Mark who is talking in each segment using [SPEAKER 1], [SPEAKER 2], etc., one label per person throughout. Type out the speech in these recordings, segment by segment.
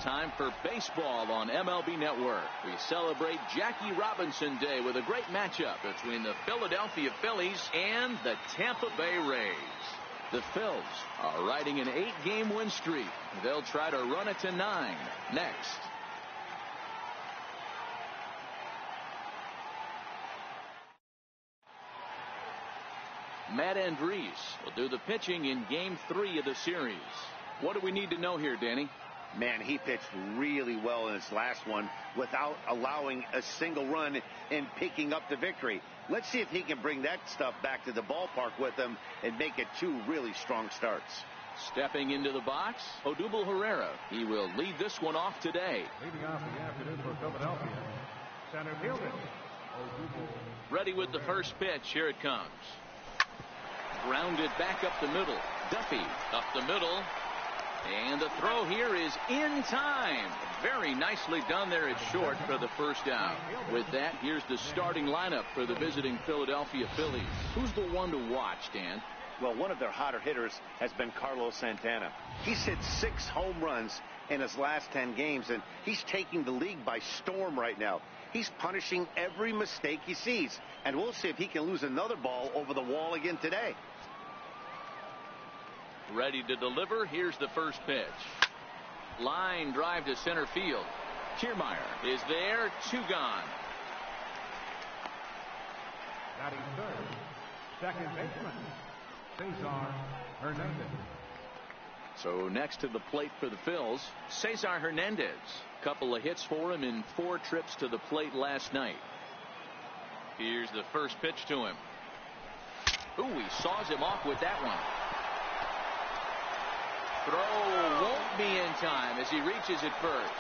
[SPEAKER 1] time for baseball on MLB Network. We celebrate Jackie Robinson Day with a great matchup between the Philadelphia Phillies and the Tampa Bay Rays. The Phils are riding an 8-game win streak. They'll try to run it to 9 next. Matt Andriese will do the pitching in Game 3 of the series. What do we need to know here, Danny?
[SPEAKER 2] Man, he pitched really well in his last one without allowing a single run and picking up the victory. Let's see if he can bring that stuff back to the ballpark with him and make it 2 really strong starts.
[SPEAKER 1] Stepping into the box, Odubel Herrera. He will lead this one off today.
[SPEAKER 3] Leading off the afternoon for Philadelphia, center fielder Odubel.
[SPEAKER 1] Ready with the first pitch. Here it comes. Grounded back up the middle. Duffy up the middle. And the throw here is in time. Very nicely done there at short for the first out. With that, here's the starting lineup for the visiting Philadelphia Phillies. Who's the one to watch, Dan?
[SPEAKER 2] Well, one of their hotter hitters has been Carlos Santana. He's hit 6 home runs in his last 10 games, and he's taking the league by storm right now. He's punishing every mistake he sees, and we'll see if he can lose another ball over the wall again today.
[SPEAKER 1] Ready to deliver. Here's the first pitch. Line drive to center field. Kiermaier is there. 2 gone.
[SPEAKER 3] Batting third, second baseman Cesar Hernandez.
[SPEAKER 1] So next to the plate for the Phils, Cesar Hernandez. Couple of hits for him in 4 trips to the plate last night. Here's the first pitch to him. Ooh, he saws him off with that one. Throw won't be in time as he reaches it first.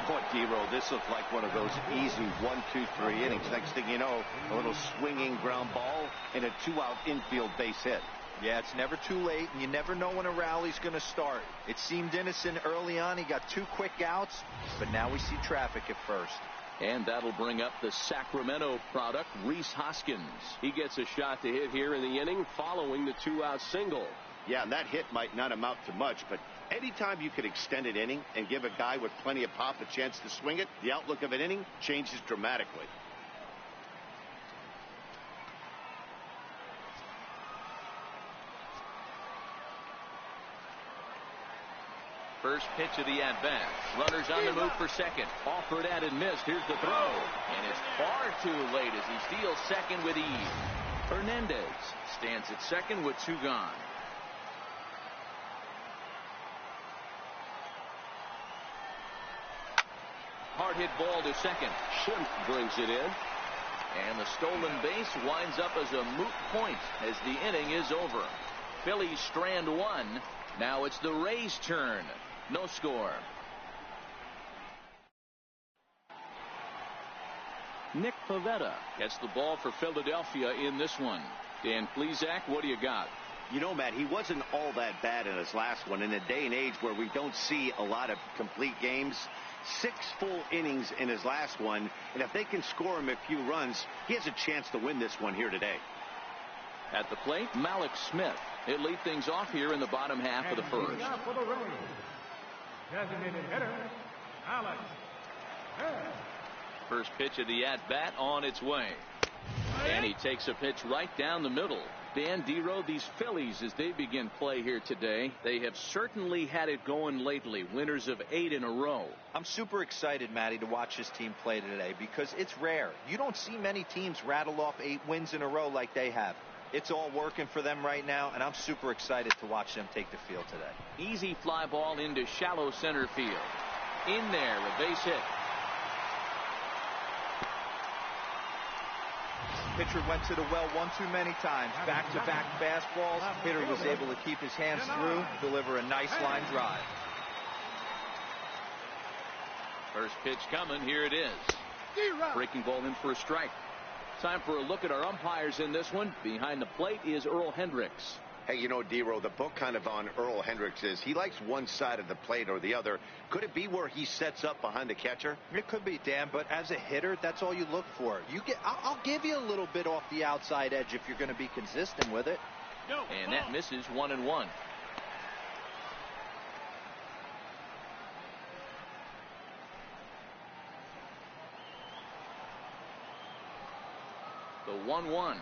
[SPEAKER 2] Boy, D-Roll, this looked like one of those easy 1, 2, 3 innings. Next thing you know, a little swinging ground ball and a 2-out infield base hit.
[SPEAKER 4] Yeah, it's never too late, and you never know when a rally's going to start. It seemed innocent early on. He got 2 quick outs, but now we see traffic at first.
[SPEAKER 1] And that'll bring up the Sacramento product, Rhys Hoskins. He gets a shot to hit here in the inning following the 2-out single.
[SPEAKER 2] Yeah, and that hit might not amount to much, but anytime you can extend an inning and give a guy with plenty of pop a chance to swing it, the outlook of an inning changes dramatically.
[SPEAKER 1] First pitch of the at-bat. Runners on the move for second. Offered at and missed. Here's the throw. And it's far too late as he steals second with ease. Hernandez stands at second with 2 gone. Hard hit ball to second. Schimpf brings it in. And the stolen base winds up as a moot point as the inning is over. Phillies strand 1. Now it's the Rays' turn. No score. Nick Pivetta gets the ball for Philadelphia in this one. Dan Plesac, what do you got?
[SPEAKER 2] You know, Matt, he wasn't all that bad in his last one. In a day and age where we don't see a lot of complete games, 6 full innings in his last one, and if they can score him a few runs, he has a chance to win this one here today.
[SPEAKER 1] At the plate, Malik Smith. He'll lead things off here in the bottom half of the first.
[SPEAKER 3] For the Rays, designated hitter Alex Hare.
[SPEAKER 1] First pitch of the at-bat on its way. And he takes a pitch right down the middle. Dan Dero, these Phillies, as they begin play here today, they have certainly had it going lately. Winners of 8 in a row.
[SPEAKER 4] I'm super excited, Matty, to watch this team play today because it's rare. You don't see many teams rattle off 8 wins in a row like they have. It's all working for them right now, and I'm super excited to watch them take the field today.
[SPEAKER 1] Easy fly ball into shallow center field. In there, a base hit.
[SPEAKER 4] Pitcher went to the well one too many times. Back-to-back fastballs. Hitter was able to keep his hands through, deliver a nice line drive.
[SPEAKER 1] First pitch coming. Here it is. Breaking ball in for a strike. Time for a look at our umpires in this one. Behind the plate is Earl Hendricks.
[SPEAKER 2] Hey, you know, D-Row, the book kind of on Earl Hendricks is he likes one side of the plate or the other. Could it be where he sets up behind the catcher?
[SPEAKER 4] It could be, Dan, but as a hitter, that's all you look for. I'll give you a little bit off the outside edge if you're going to be consistent with it.
[SPEAKER 1] And that misses 1-1. 1-1.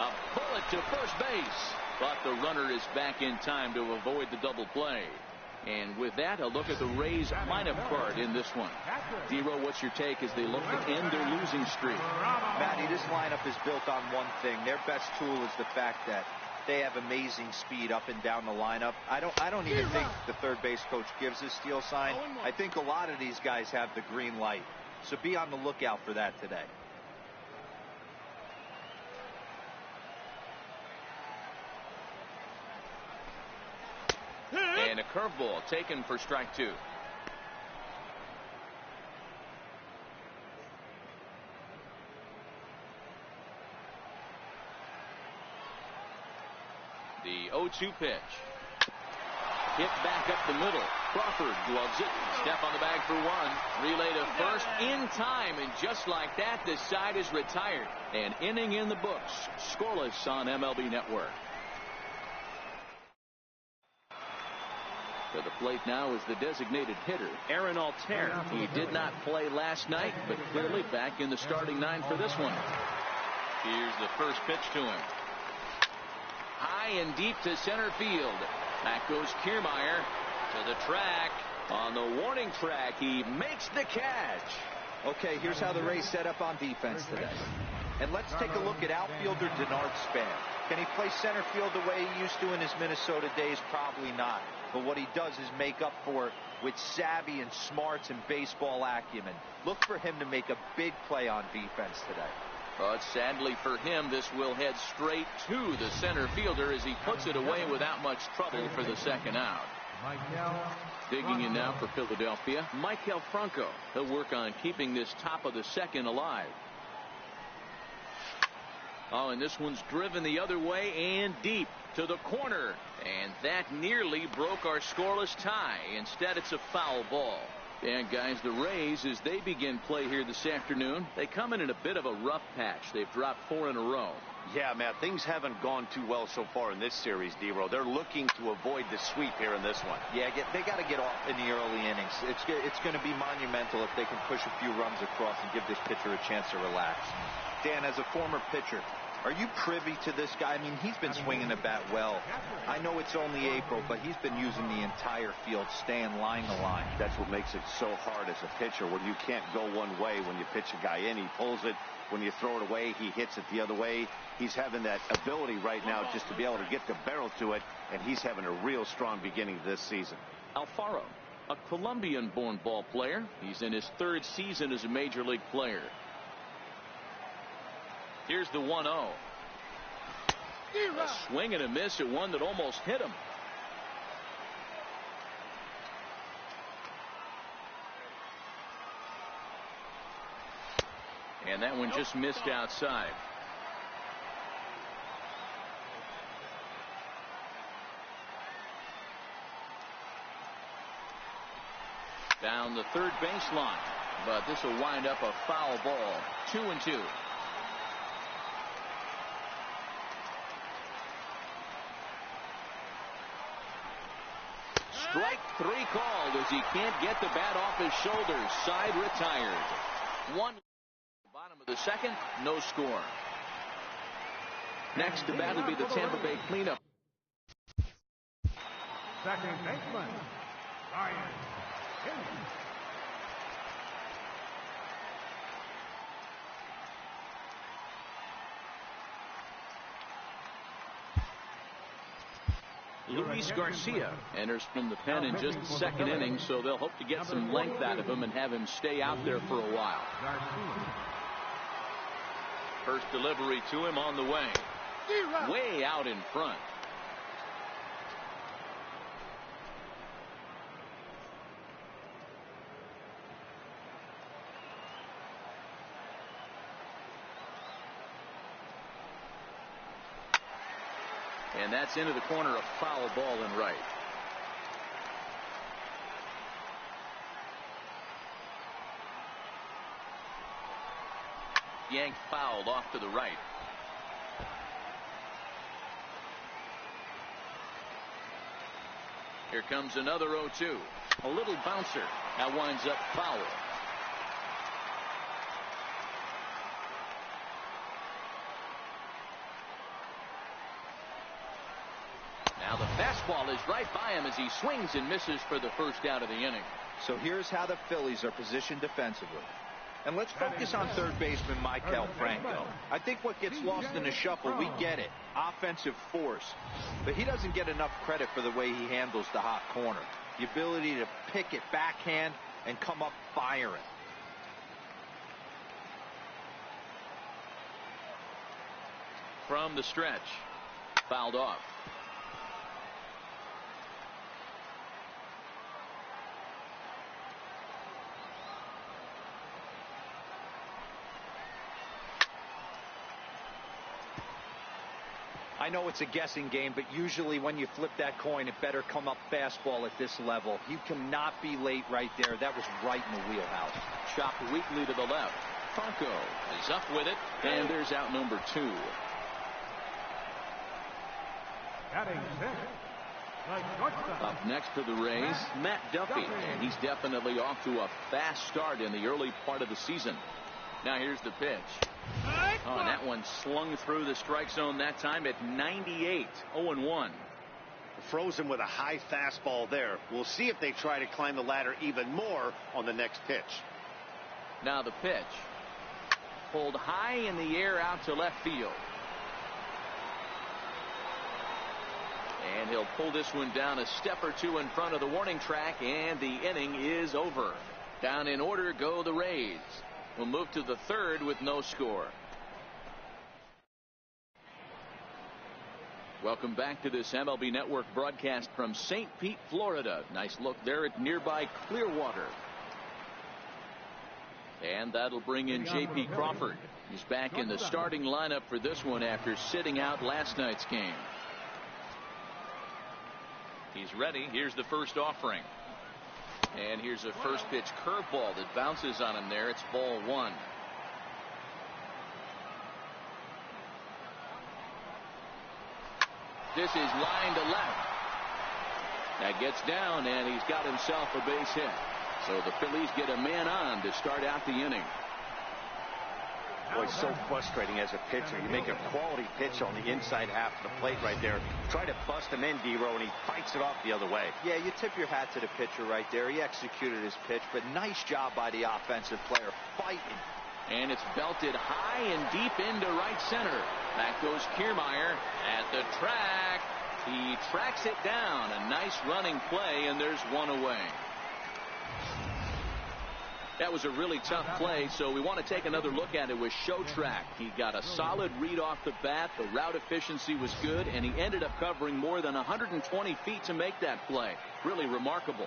[SPEAKER 1] A bullet to first base, but the runner is back in time to avoid the double play. And with that, a look at the Rays lineup card in this one. D-Row, what's your take as they look to end their losing streak?
[SPEAKER 4] Matty, this lineup is built on one thing. Their best tool is the fact that they have amazing speed up and down the lineup. I don't even think the third base coach gives a steal sign. I think a lot of these guys have the green light. So be on the lookout for that today.
[SPEAKER 1] And a curveball taken for strike 2. The 0-2 pitch. Hit back up the middle. Crawford gloves it. Step on the bag for 1. Relay to first in time. And just like that, the side is retired. An inning in the books. Scoreless on MLB Network. To the plate now is the designated hitter, Aaron Altair. He did not play last night, but clearly back in the starting 9 for this one. Here's the first pitch to him. High and deep to center field. Back goes Kiermaier to the track. On the warning track, he makes the catch.
[SPEAKER 4] Okay, here's how the Rays set up on defense today. And let's take a look at outfielder Denard Span. Can he play center field the way he used to in his Minnesota days? Probably not. But what he does is make up for it with savvy and smarts and baseball acumen. Look for him to make a big play on defense today.
[SPEAKER 1] But sadly for him, this will head straight to the center fielder as he puts it away without much trouble for the second out. Digging in now for Philadelphia, Maikel Franco. He'll work on keeping this top of the second alive. Oh, and this one's driven the other way and deep to the corner. And that nearly broke our scoreless tie. Instead, it's a foul ball. And guys, the Rays, as they begin play here this afternoon, they come in a bit of a rough patch. They've dropped 4 in a row.
[SPEAKER 2] Yeah, Matt, things haven't gone too well so far in this series, D-Row. They're looking to avoid the sweep here in this one.
[SPEAKER 4] Yeah, they got to get off in the early innings. It's going to be monumental if they can push a few runs across and give this pitcher a chance to relax. Dan, as a former pitcher, are you privy to this guy? I mean, he's been swinging the bat well. I know it's only April, but he's been using the entire field, staying line to line.
[SPEAKER 2] That's what makes it so hard as a pitcher when you can't go one way. When you pitch a guy in, he pulls it. When you throw it away, he hits it the other way. He's having that ability right now just to be able to get the barrel to it, and he's having a real strong beginning this season.
[SPEAKER 1] Alfaro, a Colombian-born ball player. He's in his 3rd season as a major league player. Here's the 1-0. A swing and a miss at one that almost hit him. And that one just missed outside. Down the third baseline, but this will wind up a foul ball. 2-2. Strike 3 called as he can't get the bat off his shoulders. Side retired. 1. Bottom of the second, no score. Next to bat will be the Tampa Bay cleanup.
[SPEAKER 3] Second baseman, Ryan Hill.
[SPEAKER 1] Luis Garcia enters from the pen in just the 2nd inning, so they'll hope to get some length out of him and have him stay out there for a while. First delivery to him on the way. Way out in front. And that's into the corner, a foul ball in right. Yanked fouled off to the right. Here comes another 0-2. A little bouncer. That winds up foul. Now the fastball is right by him as he swings and misses for the first out of the inning.
[SPEAKER 4] So here's how the Phillies are positioned defensively. And let's focus on third baseman Michael Franco. I think what gets lost in the shuffle, we get it, offensive force. But he doesn't get enough credit for the way he handles the hot corner. The ability to pick it backhand and come up firing.
[SPEAKER 1] From the stretch, fouled off.
[SPEAKER 4] I know it's a guessing game, but usually when you flip that coin, it better come up fastball at this level. You cannot be late right there. That was right in the wheelhouse.
[SPEAKER 1] Chopped weakly to the left. Franco is up with it, and there's out number 2.
[SPEAKER 3] Batting sixth, the shortstop.
[SPEAKER 1] Up next for the Rays, Matt Duffy, and he's definitely off to a fast start in the early part of the season. Now here's the pitch. Oh, and that one slung through the strike zone that time at 98. 0-1.
[SPEAKER 2] Frozen with a high fastball there. We'll see if they try to climb the ladder even more on the next pitch.
[SPEAKER 1] Now the pitch. Pulled high in the air out to left field. And he'll pull this one down a step or two in front of the warning track, and the inning is over. Down in order go the Rays. We'll move to the third with no score. Welcome back to this MLB Network broadcast from St. Pete, Florida. Nice look there at nearby Clearwater. And that'll bring in J.P. Crawford. He's back in the starting lineup for this one after sitting out last night's game. He's ready. Here's the first offering. And here's a first pitch curveball that bounces on him there. It's ball 1. This is line to left. That gets down, and he's got himself a base hit. So the Phillies get a man on to start out the inning.
[SPEAKER 2] Boy, it's so frustrating as a pitcher. You make a quality pitch on the inside half of the plate right there. Try to bust him in, D-Row, and he fights it off the other way.
[SPEAKER 4] Yeah, you tip your hat to the pitcher right there. He executed his pitch, but nice job by the offensive player fighting.
[SPEAKER 1] And it's belted high and deep into right center. Back goes Kiermaier at the track. He tracks it down. A nice running play, and there's one away. That was a really tough play, so we want to take another look at it with Show Track. He got a solid read off the bat. The route efficiency was good, and he ended up covering more than 120 feet to make that play. Really remarkable.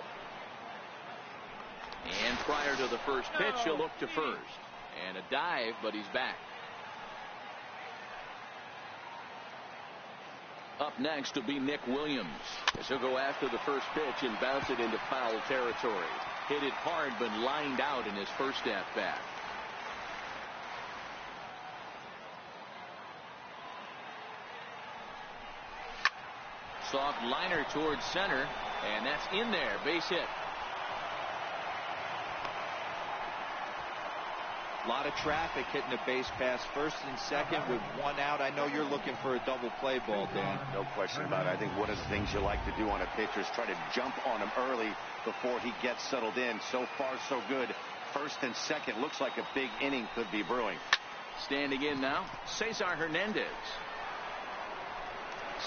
[SPEAKER 1] And prior to the first pitch, he'll look to first. And a dive, but he's back. Up next will be Nick Williams, as he'll go after the first pitch and bounce it into foul territory. Hit it hard, but lined out in his first at-bat. Soft liner towards center, and that's in there. Base hit.
[SPEAKER 4] A lot of traffic hitting the base pass first and second with one out. I know you're looking for a double play ball, Dan.
[SPEAKER 2] No question about it. I think one of the things you like to do on a pitcher is try to jump on him early before he gets settled in. So far, so good. First and second. Looks like a big inning could be brewing.
[SPEAKER 1] Standing in now, Cesar Hernandez.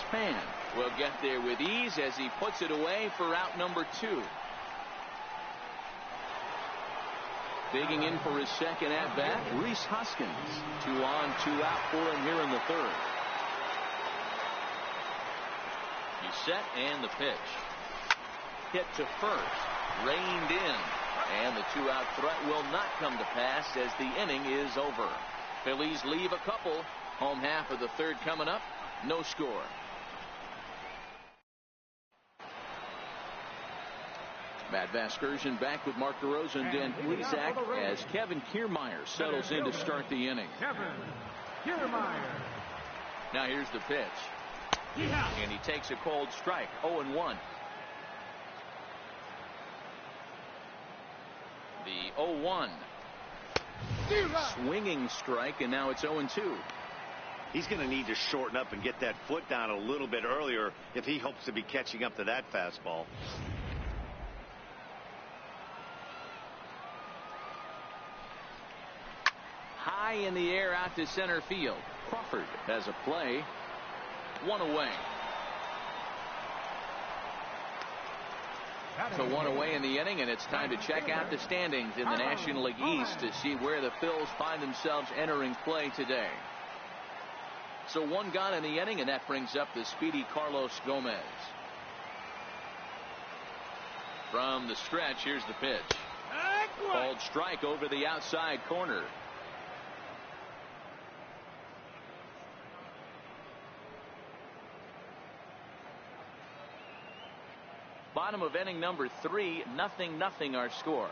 [SPEAKER 1] Span will get there with ease as he puts it away for out number 2. Digging in for his second at-bat, Rhys Hoskins. 2 on, 2 out for him here in the third. He's set, and the pitch. Hit to first. Reined in. And the 2-out threat will not come to pass as the inning is over. Phillies leave a couple. Home half of the third coming up. No score. Matt Vasgersian back with Mark DeRosa and Dan Plesac as Kevin Kiermaier settles in to start the inning.
[SPEAKER 3] Kevin Kiermaier.
[SPEAKER 1] Now here's the pitch. And he takes a cold strike. 0-1. The 0-1. Swinging strike, and now it's 0-2.
[SPEAKER 2] He's going to need to shorten up and get that foot down a little bit earlier if he hopes to be catching up to that fastball.
[SPEAKER 1] High in the air out to center field. Crawford has a play. One away. So one away in the inning, and it's time to check out the standings in the National League East to see where the Phils find themselves entering play today. So one gone in the inning, and that brings up the speedy Carlos Gomez. From the stretch, here's the pitch. Called strike over the outside corner. Bottom of inning number 3, 0-0 our score.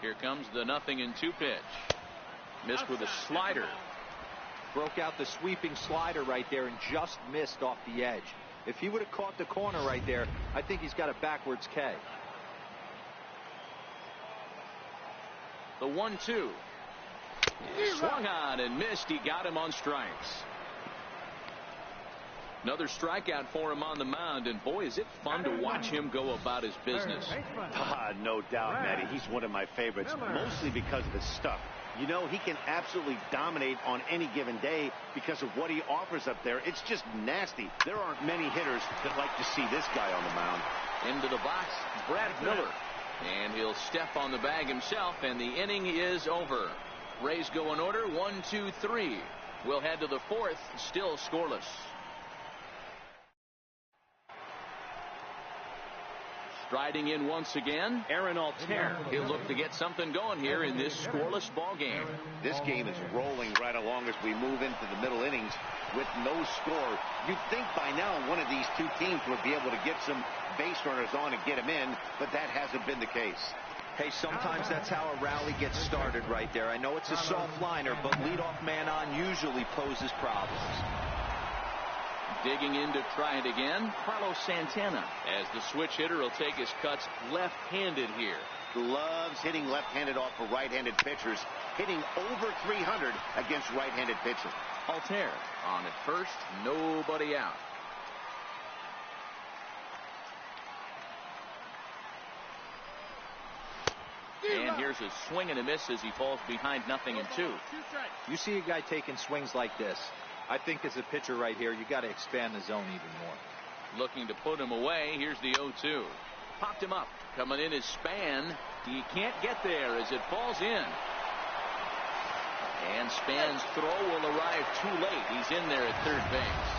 [SPEAKER 1] Here comes the 0-2 pitch. Missed with a slider.
[SPEAKER 4] Broke out the sweeping slider right there and just missed off the edge. If he would have caught the corner right there, I think he's got a backwards K.
[SPEAKER 1] The 1-2. Swung on and missed. He got him on strikes. Another strikeout for him on the mound, and boy, is it fun to watch him go about his business.
[SPEAKER 2] No doubt, Matty. He's one of my favorites, mostly because of his stuff. You know, he can absolutely dominate on any given day because of what he offers up there. It's just nasty. There aren't many hitters that like to see this guy on the mound.
[SPEAKER 1] Into the box, Brad Miller. And he'll step on the bag himself, and the inning is over. Rays go in order, 1, 2, 3. We'll head to the 4th, still scoreless. Striding in once again, Aaron Altair. He'll look to get something going here in this scoreless ball game.
[SPEAKER 2] This game is rolling right along as we move into the middle innings with no score. You'd think by now one of these two teams would be able to get some base runners on and get them in, but that hasn't been the case.
[SPEAKER 4] Hey, sometimes that's how a rally gets started right there. I know it's a soft liner, but leadoff man on usually poses problems.
[SPEAKER 1] Digging in to try it again, Carlos Santana, as the switch hitter will take his cuts left-handed here.
[SPEAKER 2] Loves hitting left-handed off of right-handed pitchers, hitting over 300 against right-handed pitchers.
[SPEAKER 1] Altair on at first, nobody out. And here's a swing and a miss as he falls behind 0-2.
[SPEAKER 4] You see a guy taking swings like this. I think as a pitcher right here, you got to expand the zone even more.
[SPEAKER 1] Looking to put him away. Here's the 0-2. Popped him up. Coming in is Span. He can't get there as it falls in. And Span's throw will arrive too late. He's in there at third base.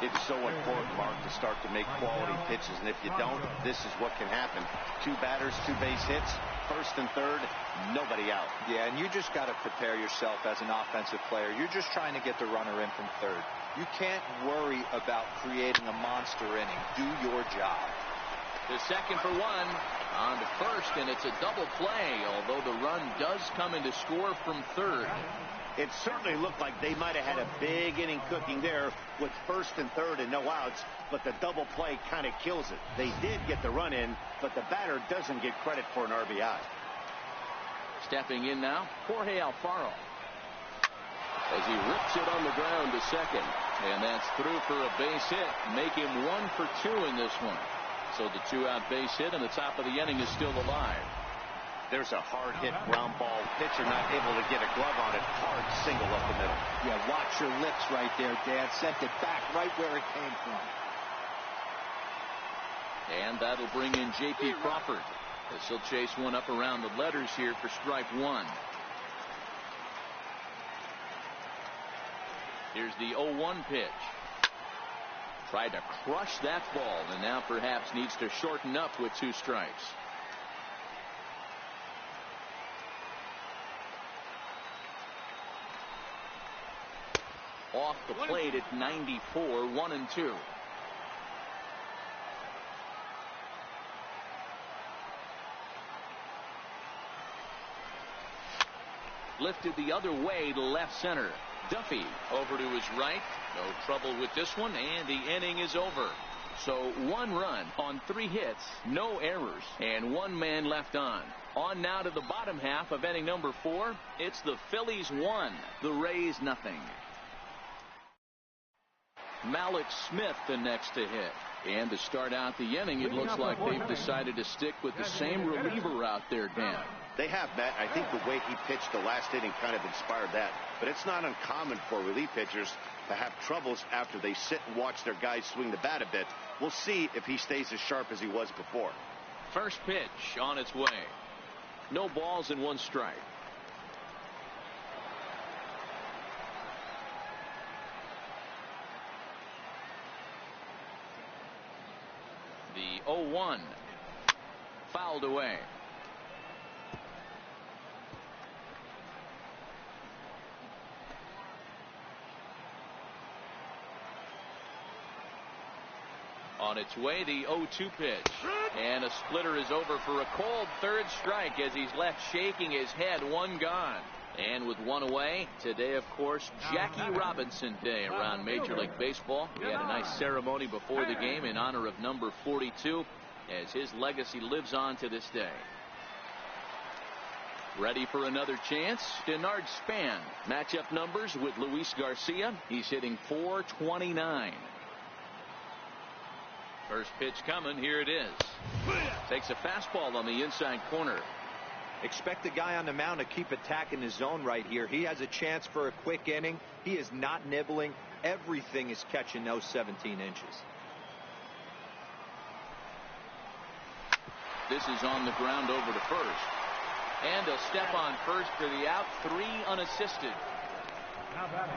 [SPEAKER 2] It's so important, Mark, to start to make quality pitches, and if you don't, this is what can happen. 2 batters, 2 base hits, first and third, nobody out.
[SPEAKER 4] Yeah, and you just got to prepare yourself as an offensive player. You're just trying to get the runner in from third. You can't worry about creating a monster inning. Do your job.
[SPEAKER 1] The second for 1 on to first, and it's a double play, although the run does come in to score from third.
[SPEAKER 2] It certainly looked like they might have had a big inning cooking there with first and third and no outs, but the double play kind of kills it. They did get the run in, but the batter doesn't get credit for an RBI.
[SPEAKER 1] Stepping in now, Jorge Alfaro. As he rips it on the ground to second, and that's through for a base hit. Make him 1 for 2 in this one. So the 2-out base hit, and the top of the inning is still alive.
[SPEAKER 2] There's a hard hit ground ball. Pitcher not able to get a glove on it. Hard single up the middle.
[SPEAKER 4] Yeah, watch your lips right there, Dad. Sent it back right where it came from.
[SPEAKER 1] And that'll bring in J.P. Crawford as he'll chase one up around the letters here for strike 1. Here's the 0-1 pitch. Tried to crush that ball, and now perhaps needs to shorten up with 2 strikes. Off the plate at 94, 1-2. Lifted the other way to left center. Duffy over to his right. No trouble with this one, and the inning is over. So 1 run on 3 hits, no errors, and 1 man left on. On now to the bottom half of inning number 4. It's the Phillies 1, the Rays nothing. Malik Smith the next to hit. And to start out the inning, it looks like they've decided to stick with the same reliever out there, Dan.
[SPEAKER 2] They have, Matt. I think the way he pitched the last inning kind of inspired that. But it's not uncommon for relief pitchers to have troubles after they sit and watch their guys swing the bat a bit. We'll see if he stays as sharp as he was before.
[SPEAKER 1] First pitch on its way. No balls and 1 strike. The 0-1 fouled away. On its way, the 0-2 pitch. And a splitter is over for a cold 3rd strike as he's left shaking his head. 1 gone. And with 1 away, today, of course, Jackie Robinson Day around Major League Baseball. He had a nice ceremony before the game in honor of number 42 as his legacy lives on to this day. Ready for another chance? Denard Span. Matchup numbers with Luis Garcia. He's hitting .429. First pitch coming. Here it is. Takes a fastball on the inside corner.
[SPEAKER 4] Expect the guy on the mound to keep attacking his zone right here. He has a chance for a quick inning. He is not nibbling. Everything is catching those 17 inches.
[SPEAKER 1] This is on the ground over to first. And a step on first for the out. 3 unassisted.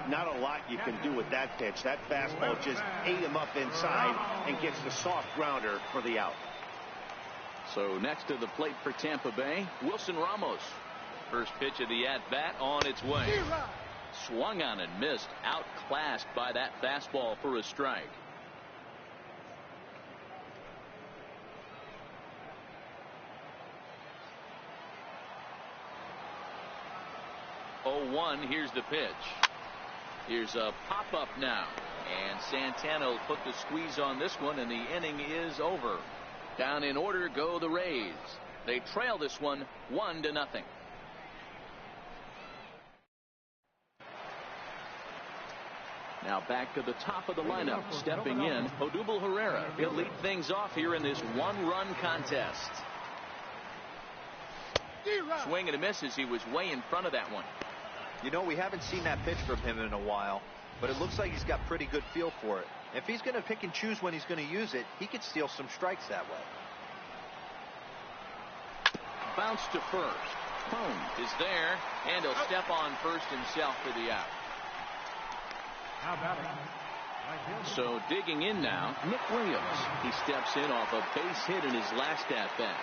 [SPEAKER 2] Not a lot you can do with that pitch. That fastball just ate him up inside and gets the soft grounder for the out.
[SPEAKER 1] So next to the plate for Tampa Bay, Wilson Ramos. First pitch of the at-bat on its way. Swung on and missed. Outclassed by that fastball for a strike. Here's the pitch. Here's a pop-up now. And Santana will put the squeeze on this one, and the inning is over. Down in order go the Rays. They trail this one 1-0. Now back to the top of the lineup. Stepping in, Odubel Herrera. He'll lead things off here in this 1-run contest. Swing and a miss as he was way in front of that one.
[SPEAKER 4] You know, we haven't seen that pitch from him in a while, but it looks like he's got pretty good feel for it. If he's going to pick and choose when he's going to use it, he could steal some strikes that way.
[SPEAKER 1] Bounce to first. Home is there, and he'll step on first himself for the out. So digging in now, Nick Williams. He steps in off a base hit in his last at-bat.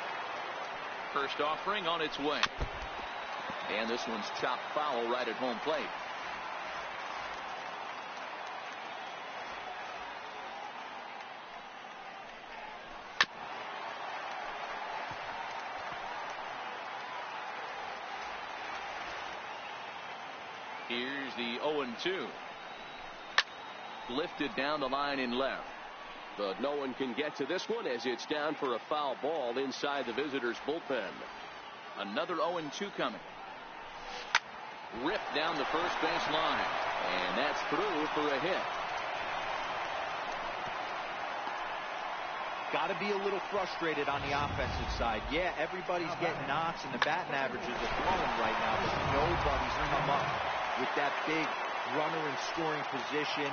[SPEAKER 1] First offering on its way. And this one's chopped foul right at home plate. Here's the 0-2. Lifted down the line in left. But no one can get to this one as it's down for a foul ball inside the visitors' bullpen. Another 0-2 coming. Ripped down the first base line. And that's through for a hit.
[SPEAKER 4] Got to be a little frustrated on the offensive side. Yeah, everybody's getting knocks and the batting averages are flowing right now, but nobody's come up with that big runner in scoring position,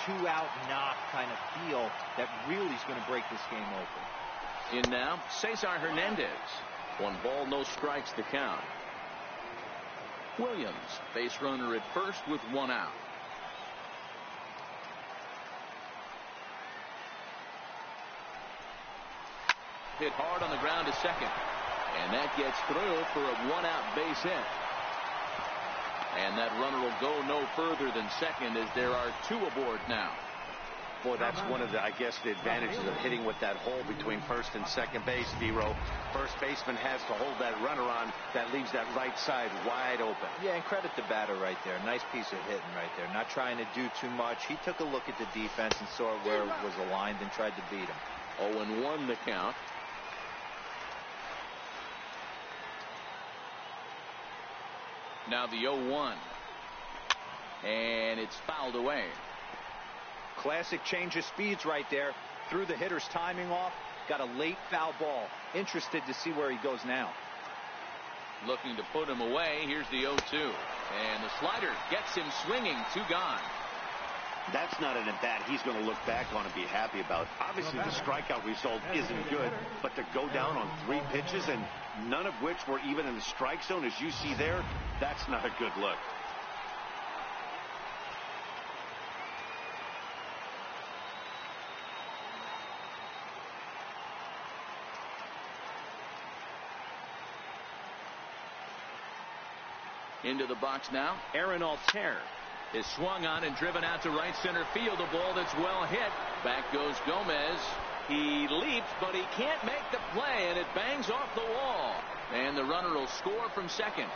[SPEAKER 4] 2-out knock kind of feel that really is going to break this game open.
[SPEAKER 1] In now, Cesar Hernandez. 1 ball, no strikes to count. Williams, base runner at first with 1 out. Hit hard on the ground to second. And that gets through for a 1-out base hit. And that runner will go no further than second as there are 2 aboard now.
[SPEAKER 2] Boy, that's one of the, I guess, the advantages of hitting with that hole between first and second base, Dero. First baseman has to hold that runner on. That leaves that right side wide open.
[SPEAKER 4] Yeah, and credit the batter right there. Nice piece of hitting right there. Not trying to do too much. He took a look at the defense and saw where it was aligned and tried to beat him.
[SPEAKER 1] 0-1 the count. Now the 0-1. And it's fouled away.
[SPEAKER 4] Classic change of speeds right there. Threw the hitter's timing off. Got a late foul ball. Interested to see where he goes now.
[SPEAKER 1] Looking to put him away. Here's the 0-2. And the slider gets him swinging. 2 gone.
[SPEAKER 2] That's not an at-bat he's going to look back on and be happy about. Obviously, the strikeout result isn't good, but to go down on 3 pitches and none of which were even in the strike zone, as you see there, that's not a good look.
[SPEAKER 1] Into the box now. Aaron Altair is swung on and driven out to right center field. A ball that's well hit. Back goes Gomez. He leaps, but he can't make the play, and it bangs off the wall. And the runner will score from second.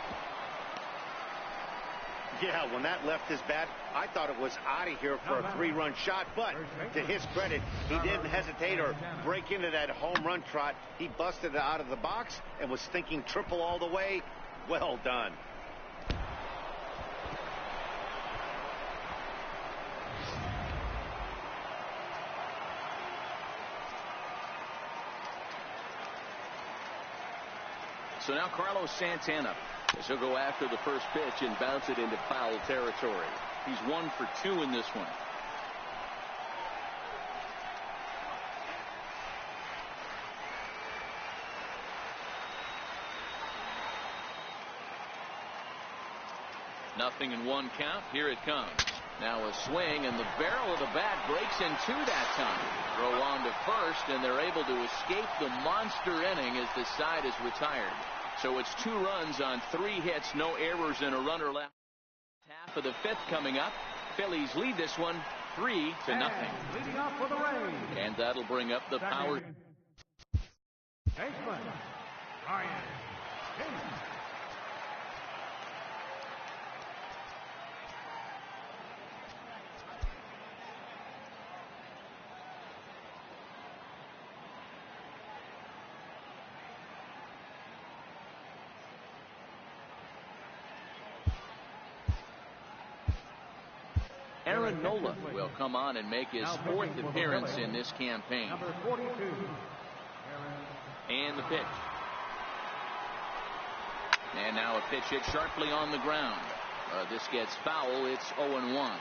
[SPEAKER 2] Yeah, when that left his bat, I thought it was out of here for a 3-run shot, but to his credit, he didn't hesitate or break into that home run trot. He busted it out of the box and was thinking triple all the way. Well done.
[SPEAKER 1] So now Carlos Santana, as he'll go after the first pitch and bounce it into foul territory. He's 1 for 2 in this one. Nothing in 1 count. Here it comes. Now a swing, and the barrel of the bat breaks in 2 that time. Throw on to first, and they're able to escape the monster inning as the side is retired. So it's 2 runs on 3 hits, no errors, and a runner left. Half of the 5th coming up. Phillies lead this one 3-0.
[SPEAKER 3] Leading off for the Rays.
[SPEAKER 1] And that'll bring up the power.
[SPEAKER 3] Baseman, Ryan King.
[SPEAKER 1] Aaron Nola will come on and make his 4th appearance in this campaign.
[SPEAKER 3] Number 42.
[SPEAKER 1] And the pitch. And now a pitch hit sharply on the ground. This gets foul. It's 0-1.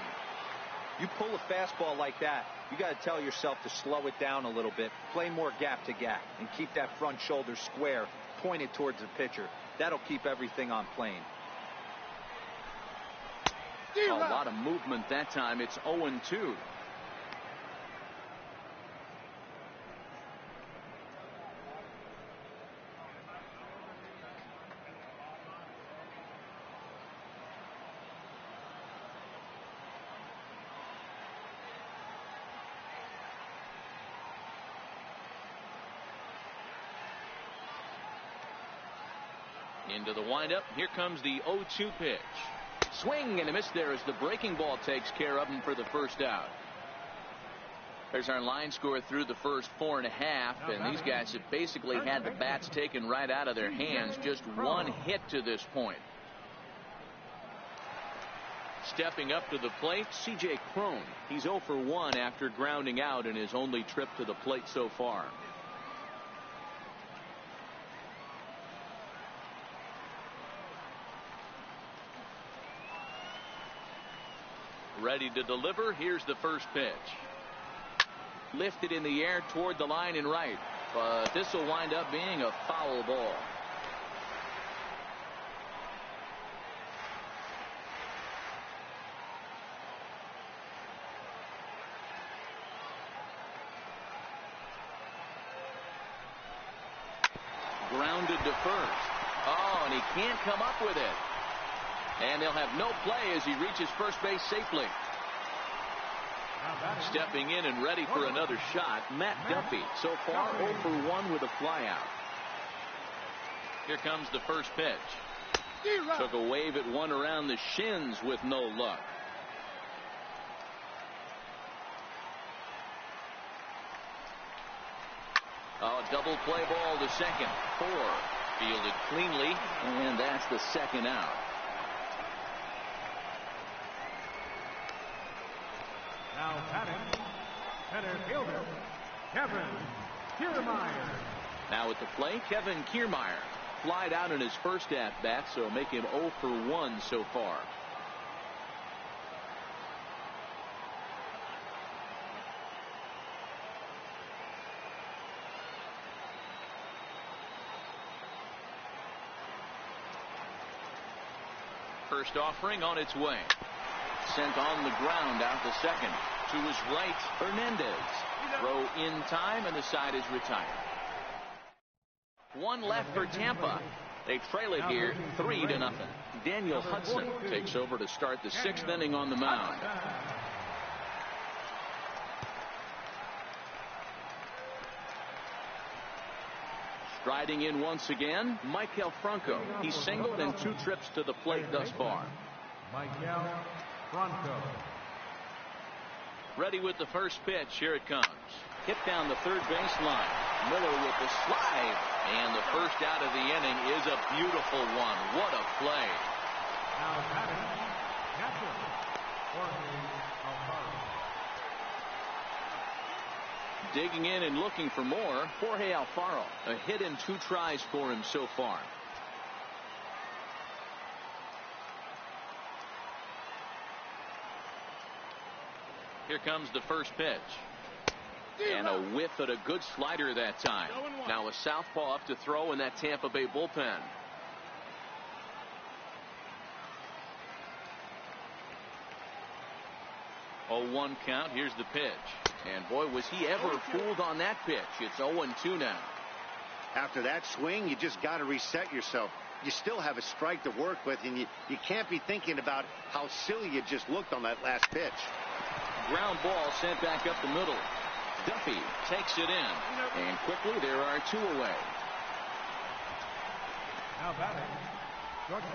[SPEAKER 4] You pull a fastball like that, you got to tell yourself to slow it down a little bit, play more gap to gap, and keep that front shoulder square, pointed towards the pitcher. That'll keep everything on plane.
[SPEAKER 1] A lot of movement that time. It's 0-2. Into the windup. Here comes the 0-2 pitch. Swing and a miss there as the breaking ball takes care of him for the first out. There's our line score through the first 4.5, and these guys have basically had the bats taken right out of their hands. Just 1 hit to this point. Stepping up to the plate, C.J. Cron. He's 0 for 1 after grounding out in his only trip to the plate so far. Ready to deliver. Here's the first pitch. Lifted in the air toward the line and right, but this will wind up being a foul ball. Grounded to first. Oh, and he can't come up with it. And they'll have no play as he reaches first base safely. Stepping in and ready for another shot, Matt Duffy. So far 0 for 1 with a flyout. Here comes the first pitch. Took a wave at one around the shins with no luck. A double play ball to second. 4. Fielded cleanly, and that's the second out.
[SPEAKER 3] Now batting, center fielder, Kevin Kiermaier.
[SPEAKER 1] Now at the plate, Kevin Kiermaier. Flied out in his first at-bat, so make him 0 for 1 so far. First offering on its way. Sent on the ground out to second. To his right, Hernandez. Throw in time, and the side is retired. One left for Tampa. They trail it here 3-0. Daniel Hudson takes over to start the 6th inning on the mound. Striding in once again, Maikel Franco. He's singled in 2 trips to the plate thus far.
[SPEAKER 3] Maikel Franco.
[SPEAKER 1] Ready with the first pitch. Here it comes. Hit down the third baseline. Miller with the slide. And the first out of the inning is a beautiful one. What a play.
[SPEAKER 3] Now batting, catcher, Jorge Alfaro.
[SPEAKER 1] Digging in and looking for more, Jorge Alfaro. A hit and 2 tries for him so far. Here comes the first pitch. And a whiff at a good slider that time. Now a southpaw up to throw in that Tampa Bay bullpen. Oh, 1 count. Here's the pitch. And boy, was he ever fooled on that pitch. It's 0-2 now.
[SPEAKER 2] After that swing, you just got to reset yourself. You still have a strike to work with, and you can't be thinking about how silly you just looked on that last pitch.
[SPEAKER 1] Ground ball sent back up the middle. Duffy takes it in, and quickly there are 2 away.
[SPEAKER 3] Now batting, Georgia.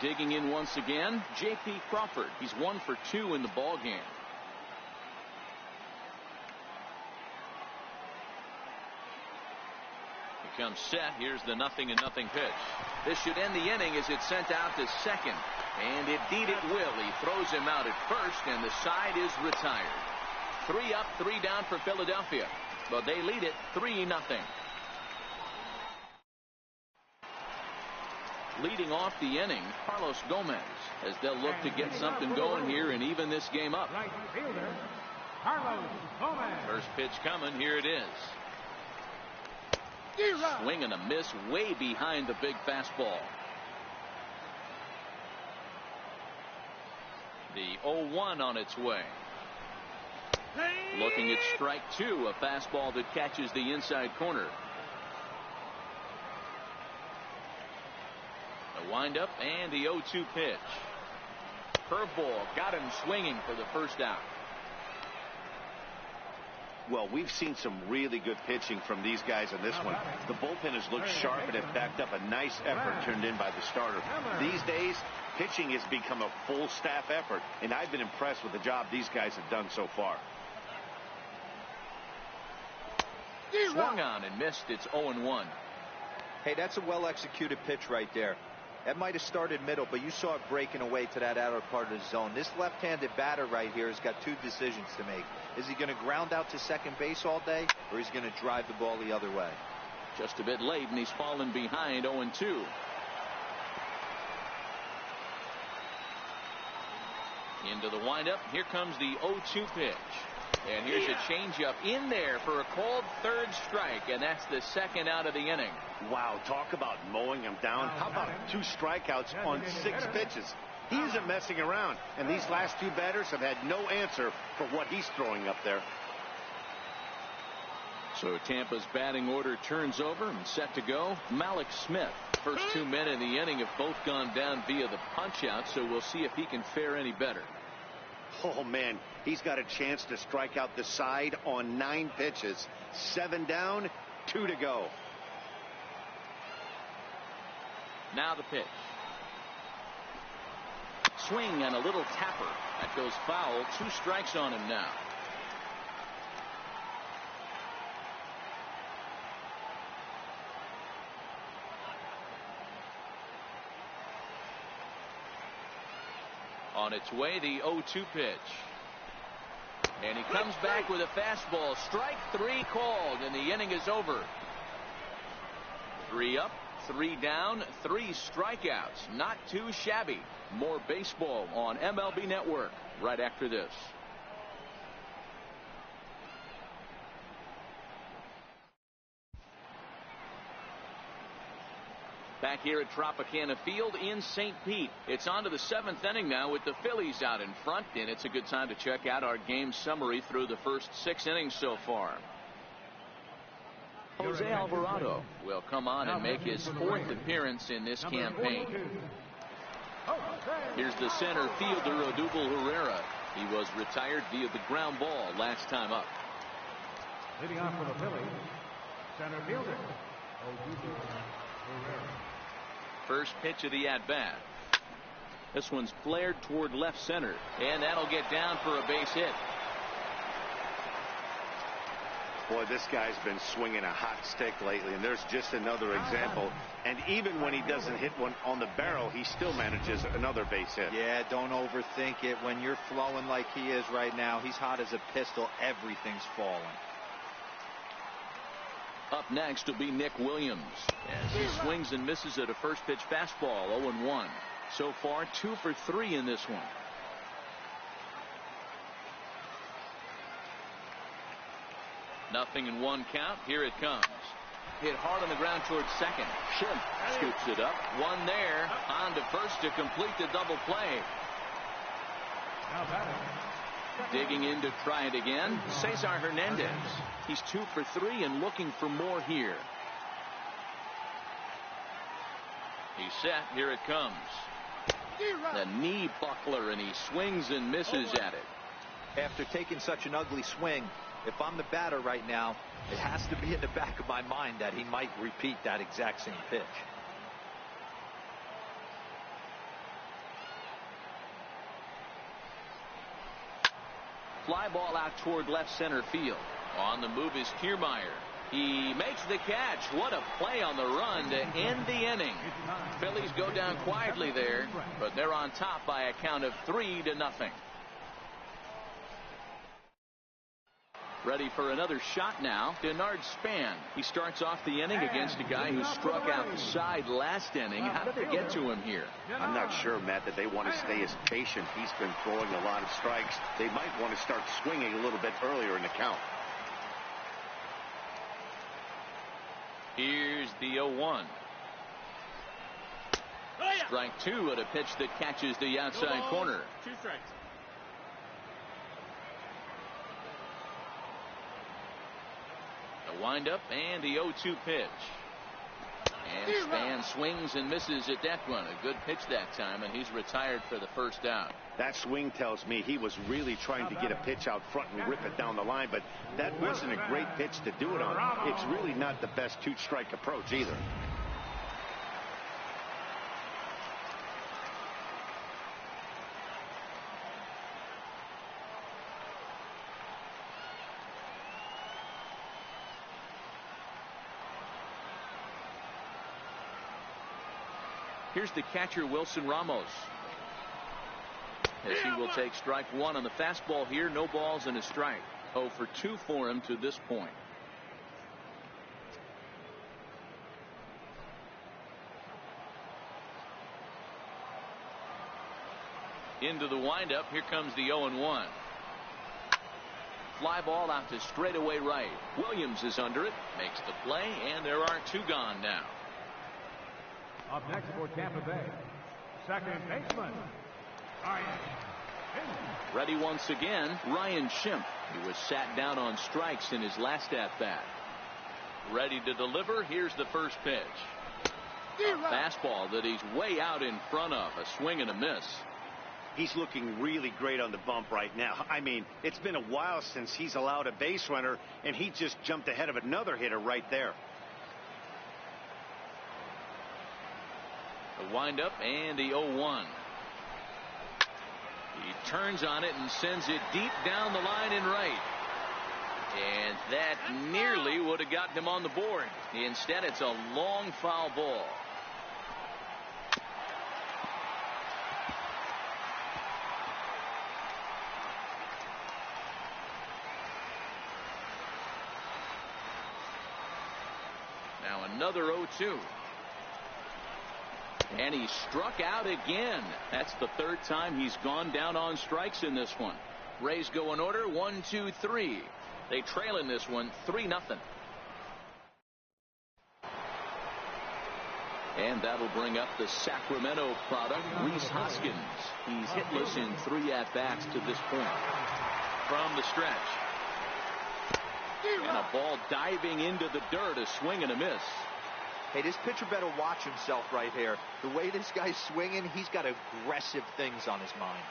[SPEAKER 1] Digging in once again, J.P. Crawford. He's 1 for 2 in the ball game. He comes set. Here's the 0-0 pitch. This should end the inning as it's sent out to second. And indeed it will. He throws him out at first, and the side is retired. 3 up, 3 down for Philadelphia. But they lead it 3-0. Leading off the inning, Carlos Gomez, as they'll look to get something going here and even this game up.
[SPEAKER 3] Right fielder, Carlos Gomez.
[SPEAKER 1] First pitch coming. Here it is. Swing and a miss way behind the big fastball. The 0-1 on its way. Looking at strike 2, a fastball that catches the inside corner. The windup and the 0-2 pitch. Curveball got him swinging for the first out.
[SPEAKER 2] Well, we've seen some really good pitching from these guys in this one. The bullpen has looked sharp and have backed up a nice effort turned in by the starter. These days, pitching has become a full staff effort, and I've been impressed with the job these guys have done so far.
[SPEAKER 1] Swung on and missed. It's 0-1.
[SPEAKER 4] Hey, that's a well-executed pitch right there. That might have started middle, but you saw it breaking away to that outer part of the zone. This left-handed batter right here has got 2 decisions to make. Is he going to ground out to second base all day, or is he going to drive the ball the other way?
[SPEAKER 1] Just a bit late, and he's fallen behind 0-2. Into the windup. Here comes the 0-2 pitch. And here's a changeup in there for a called third strike, and that's the second out of the inning.
[SPEAKER 2] Wow, talk about mowing him down. How about 2 strikeouts on 6 pitches? He isn't messing around, and these last 2 batters have had no answer for what he's throwing up there.
[SPEAKER 1] So Tampa's batting order turns over and set to go. Malik Smith. First 2 men in the inning have both gone down via the punch out, so we'll see if he can fare any better.
[SPEAKER 2] Oh man, he's got a chance to strike out the side on 9 pitches. 7 down, 2 to go.
[SPEAKER 1] Now the pitch. Swing and a little tapper. That goes foul. 2 strikes on him now. On its way, the 0-2 pitch. And he comes back with a fastball. Strike 3 called, and the inning is over. 3 up, 3 down, 3 strikeouts. Not too shabby. More baseball on MLB Network right after this. Back here at Tropicana Field in St. Pete. It's on to the 7th inning now with the Phillies out in front, and it's a good time to check out our game summary through the first 6 innings so far. Jose Alvarado will come on and make his 4th appearance in this campaign. Here's the center fielder, Odubel Herrera. He was retired via the ground ball last time up.
[SPEAKER 3] Leading off for the Phillies, center fielder, Odubel Herrera.
[SPEAKER 1] First pitch of the at-bat. This one's flared toward left center, and that'll get down for a base hit.
[SPEAKER 2] Boy, this guy's been swinging a hot stick lately, and there's just another example. And even when he doesn't hit one on the barrel, he still manages another base hit.
[SPEAKER 4] Yeah, don't overthink it. When you're flowing like he is right now, he's hot as a pistol. Everything's falling.
[SPEAKER 1] Up next will be Nick Williams as he swings and misses at a first pitch fastball. 0-1. So far 2 for 3 in this one. Nothing in 1 count. Here it comes. Hit hard on the ground towards second. Schimpf scoops it up. 1 there. On to first to complete the double play. Digging in to try it again, Cesar Hernandez. He's 2 for 3 and looking for more here. He's set. Here it comes. The knee buckler, and he swings and misses at it.
[SPEAKER 4] After taking such an ugly swing, if I'm the batter right now, it has to be in the back of my mind that he might repeat that exact same pitch.
[SPEAKER 1] Fly ball out toward left center field. On the move is Kiermaier. He makes the catch. What a play on the run to end the inning. Phillies go down quietly there, but they're on top by a count of 3-0. Ready for another shot now. Denard Span. He starts off the inning against a guy who struck out the side last inning. How did they get to him here?
[SPEAKER 2] I'm not sure, Matt, that they want to stay as patient. He's been throwing a lot of strikes. They might want to start swinging a little bit earlier in the count.
[SPEAKER 1] Here's the 0-1. Strike 2 at a pitch that catches the outside corner.
[SPEAKER 5] 2 strikes.
[SPEAKER 1] The windup and the 0-2 pitch. And Span swings and misses at that one. A good pitch that time, and he's retired for the first out.
[SPEAKER 2] That swing tells me he was really trying to get a pitch out front and rip it down the line, but that wasn't a great pitch to do it on. It's really not the best 2-strike approach either.
[SPEAKER 1] Here's the catcher, Wilson Ramos. As he will take strike 1 on the fastball here. No balls and a strike. 0 for 2 for him to this point. Into the windup. Here comes the 0-1. Fly ball out to straightaway right. Williams is under it. Makes the play, and there are 2 gone now.
[SPEAKER 3] Up next for Tampa Bay, second baseman, Ryan Schimpf.
[SPEAKER 1] Ready once again, Ryan Schimpf. He was sat down on strikes in his last at-bat. Ready to deliver. Here's the first pitch. A fastball that he's way out in front of. A swing and a miss.
[SPEAKER 2] He's looking really great on the bump right now. I mean, it's been a while since he's allowed a base runner, and he just jumped ahead of another hitter right there.
[SPEAKER 1] The windup and the 0-1. He turns on it and sends it deep down the line in right. And that nearly would have gotten him on the board. Instead, it's a long foul ball. Now another 0-2. And he struck out again. That's the third time he's gone down on strikes in this one. Rays go in order 1, 2, 3. They trail in this one 3-0. And that'll bring up the Sacramento product, Rhys Hoskins. He's hitless in 3 at-bats to this point. From the stretch. And a ball diving into the dirt, a swing and a miss.
[SPEAKER 4] Hey, this pitcher better watch himself right here. The way this guy's swinging, he's got aggressive things on his mind.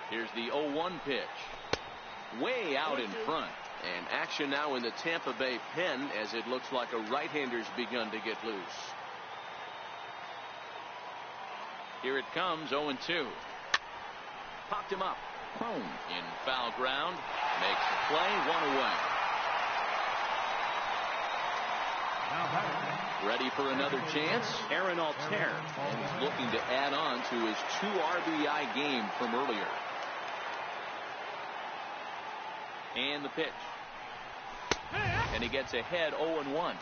[SPEAKER 1] Here's the 0-1 pitch. Way out in front. And action now in the Tampa Bay pen as it looks like a right-hander's begun to get loose. Here it comes, 0-2. Popped him up. Prone in foul ground. Makes the play, 1 away. Ready for another chance. Aaron Altair. And he's looking to add on to his 2 RBI game from earlier. And the pitch. And he gets ahead 0-1.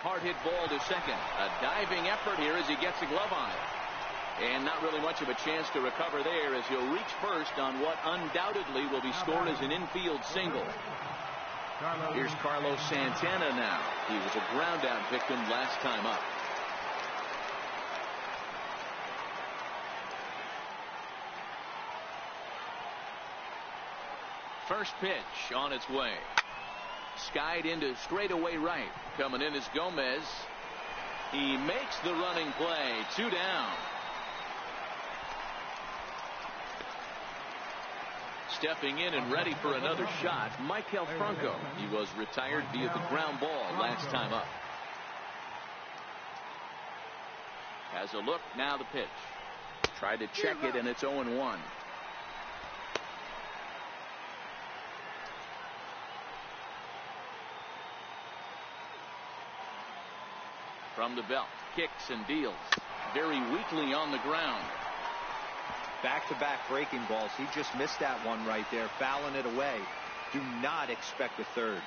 [SPEAKER 1] Hard hit ball to second. A diving effort here as he gets a glove on it. And not really much of a chance to recover there as he'll reach first on what undoubtedly will be scored as an infield single. Here's Carlos Santana now. He was a ground out victim last time up. First pitch on its way. Skied into straightaway right. Coming in is Gomez. He makes the running play. 2 down. Stepping in and ready for another shot, Michael Franco. He was retired via the ground ball last time up. Has a look, now the pitch. Tried to check it, and it's 0-1. From the belt, kicks and deals. Very weakly on the ground.
[SPEAKER 4] Back-to-back breaking balls. He just missed that one right there, fouling it away. Do not expect a third.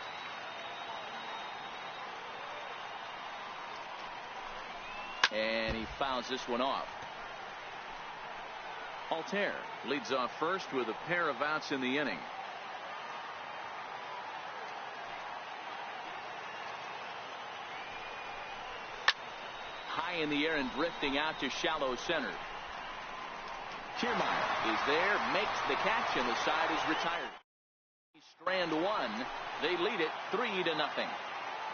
[SPEAKER 1] And he fouls this one off. Altair leads off first with a pair of outs in the inning. High in the air and drifting out to shallow center. Kiermaier is there, makes the catch, and the side is retired. Strand 1. They lead it 3-0.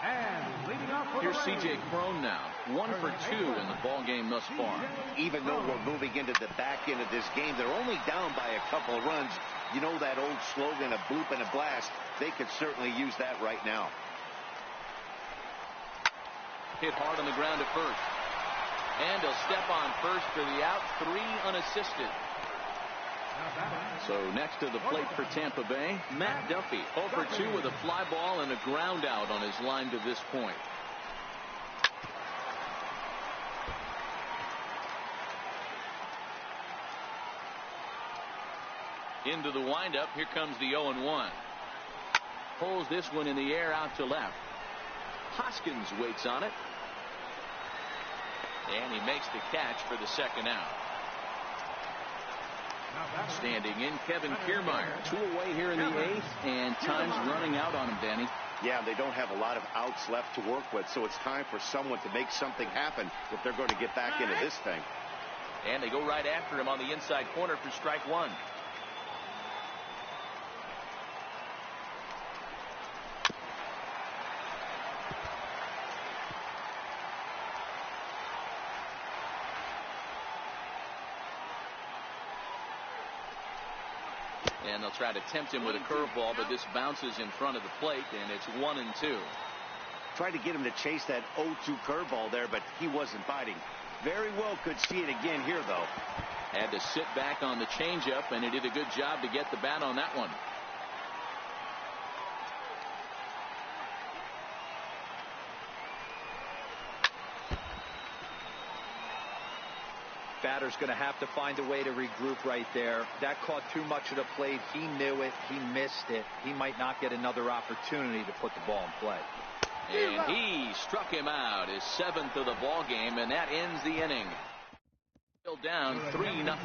[SPEAKER 3] And leading off for
[SPEAKER 1] Here's
[SPEAKER 3] the Rays.
[SPEAKER 1] C.J. Cron now, 1 for 2 in the ball game thus far.
[SPEAKER 2] Even though we're moving into the back end of this game, they're only down by a couple of runs. You know that old slogan, a bloop and a blast. They could certainly use that right now.
[SPEAKER 1] Hit hard on the ground at first. And he'll step on first for the out. 3 unassisted. So next to the plate for Tampa Bay, Matt Duffy, 0 for 2 with a fly ball and a ground out on his line to this point. Into the windup. Here comes the 0-1. Pulls this one in the air out to left. Hoskins waits on it. And he makes the catch for the second out. Standing in, Kevin Kiermaier. 2 away here in the 8th, and time's running out on him, Danny.
[SPEAKER 2] Yeah, they don't have a lot of outs left to work with, so it's time for someone to make something happen if they're going to get back into this thing.
[SPEAKER 1] And they go right after him on the inside corner for strike one. And they'll try to tempt him with a curveball, but this bounces in front of the plate, and it's 1-2.
[SPEAKER 2] Tried to get him to chase that 0-2 curveball there, but he wasn't biting. Very well could see it again here, though.
[SPEAKER 1] Had to sit back on the changeup, and he did a good job to get the bat on that one.
[SPEAKER 4] Batter's going to have to find a way to regroup right there. That caught too much of the plate. He knew it. He missed it. He might not get another opportunity to put the ball in play.
[SPEAKER 1] And he struck him out, his 7th of the ball game, and that ends the inning. Still down 3-0.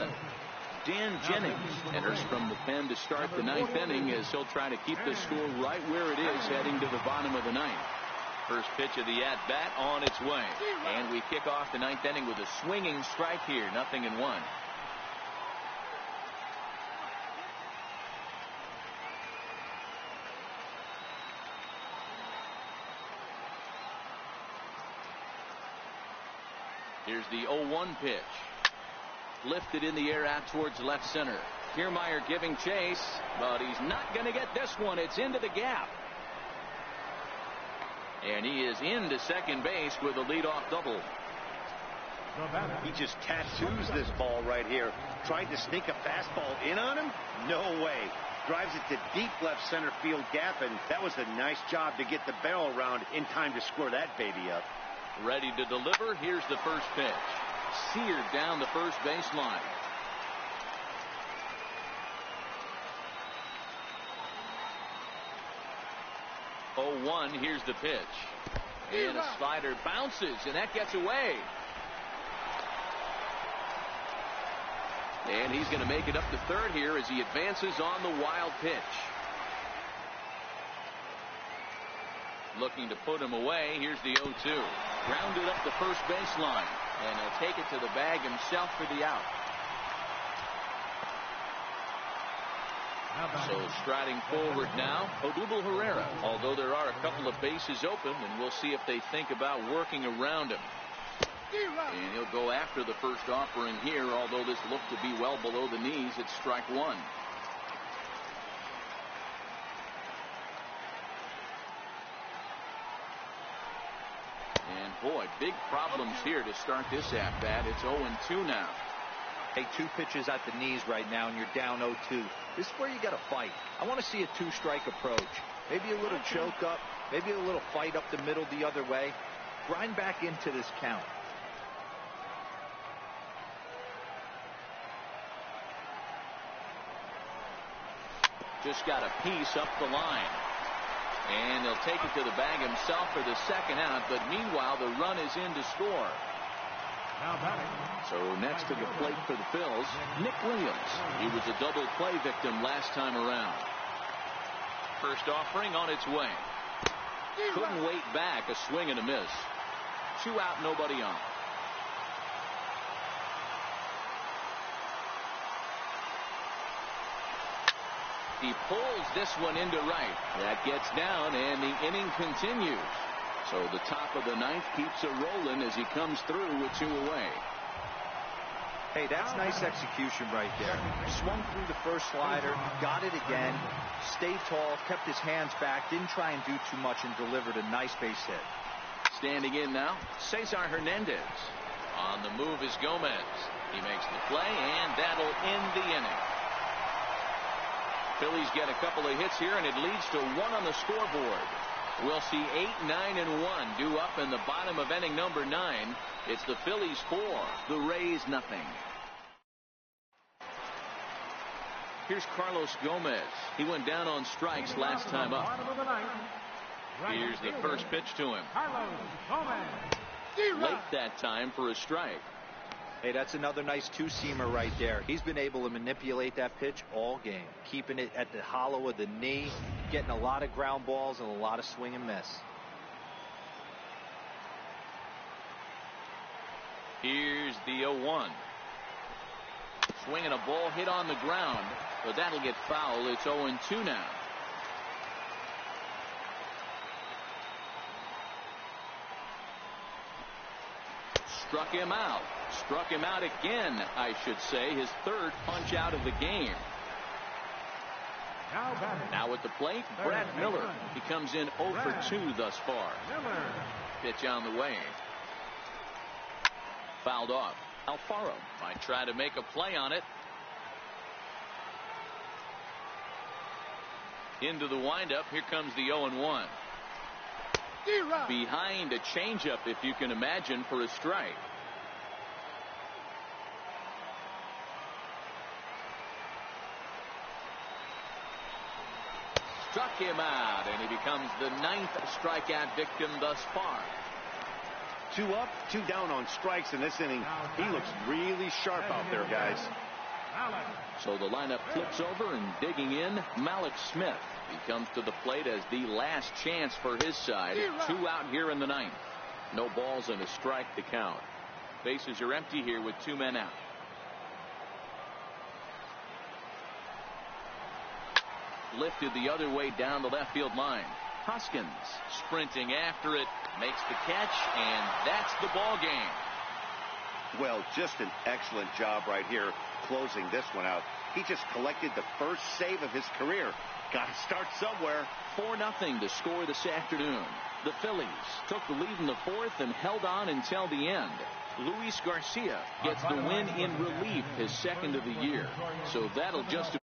[SPEAKER 1] Dan Jennings enters from the pen to start the 9th inning as he'll try to keep the score right where it is heading to the bottom of the 9th. First pitch of the at-bat on its way. And we kick off the 9th inning with a swinging strike here, 0-1. Here's the 0-1 pitch. Lifted in the air out towards left center. Kiermaier giving chase, but he's not going to get this one. It's into the gap. And he is into second base with a leadoff double.
[SPEAKER 2] He just tattoos this ball right here. Tried to sneak a fastball in on him? No way. Drives it to deep left center field gap, and that was a nice job to get the barrel around in time to score that baby up.
[SPEAKER 1] Ready to deliver. Here's the first pitch. Seared down the first baseline. Oh, 1. Here's the pitch. And a slider bounces, and that gets away. And he's going to make it up to third here as he advances on the wild pitch. Looking to put him away. Here's the 0-2. Grounded up the first baseline. And he'll take it to the bag himself for the out. So striding forward now, Odubel Herrera. Although there are a couple of bases open, and we'll see if they think about working around him. And he'll go after the first offering here, although this looked to be well below the knees. It's strike one. And boy, big problems here to start this at-bat. It's 0-2 now.
[SPEAKER 4] Hey, 2 pitches at the knees right now, and you're down 0-2. This is where you got to fight. I want to see a 2-strike approach. Maybe a little choke up, maybe a little fight up the middle the other way. Grind back into this count.
[SPEAKER 1] Just got a piece up the line. And he'll take it to the bag himself for the second out, but meanwhile the run is in to score. So next to the plate for the Phillies, Nick Williams. He was a double play victim last time around. First offering on its way. Couldn't wait back. A swing and a miss. 2 out, nobody on. He pulls this one into right. That gets down, and the inning continues. So the top of the 9th keeps it rolling as he comes through with 2 away.
[SPEAKER 4] Hey, that's nice execution right there. Swung through the first slider, got it again, stayed tall, kept his hands back, didn't try and do too much, and delivered a nice base hit.
[SPEAKER 1] Standing in now, Cesar Hernandez. On the move is Gomez. He makes the play, and that'll end the inning. Phillies get a couple of hits here, and it leads to 1 on the scoreboard. We'll see 8, 9, and 1 due up in the bottom of inning number 9. It's the Phillies 4, the Rays nothing. Here's Carlos Gomez. He went down on strikes last time up. Here's the first pitch to him. Late that time for a strike.
[SPEAKER 4] Hey, that's another nice two-seamer right there. He's been able to manipulate that pitch all game, keeping it at the hollow of the knee, getting a lot of ground balls and a lot of swing and miss.
[SPEAKER 1] Here's the 0-1. Swinging a ball hit on the ground, but that'll get foul. It's 0-2 now. Struck him out. Struck him out again, I should say. His third punch out of the game. Now at the plate, Brad Miller. He comes in 0 for 2 thus far. Pitch on the way. Fouled off. Alfaro might try to make a play on it. Into the windup. Here comes the 0-1. Behind a changeup, if you can imagine, for a strike. Struck him out, and he becomes the 9th strikeout victim thus far.
[SPEAKER 2] 2 up, 2 down on strikes in this inning. He looks really sharp out there, guys.
[SPEAKER 1] So the lineup flips over, and digging in, Malik Smith. He comes to the plate as the last chance for his side. 2 out here in the 9th. No balls and a strike to count. Bases are empty here with 2 men out. Lifted the other way down the left field line. Hoskins sprinting after it, makes the catch, and that's the ball game.
[SPEAKER 2] Well, just an excellent job right here closing this one out. He just collected the first save of his career. Got to start somewhere.
[SPEAKER 1] 4-0 to score this afternoon. The Phillies took the lead in the 4th and held on until the end. Luis Garcia gets the win in relief, his 2nd of the year. So that'll just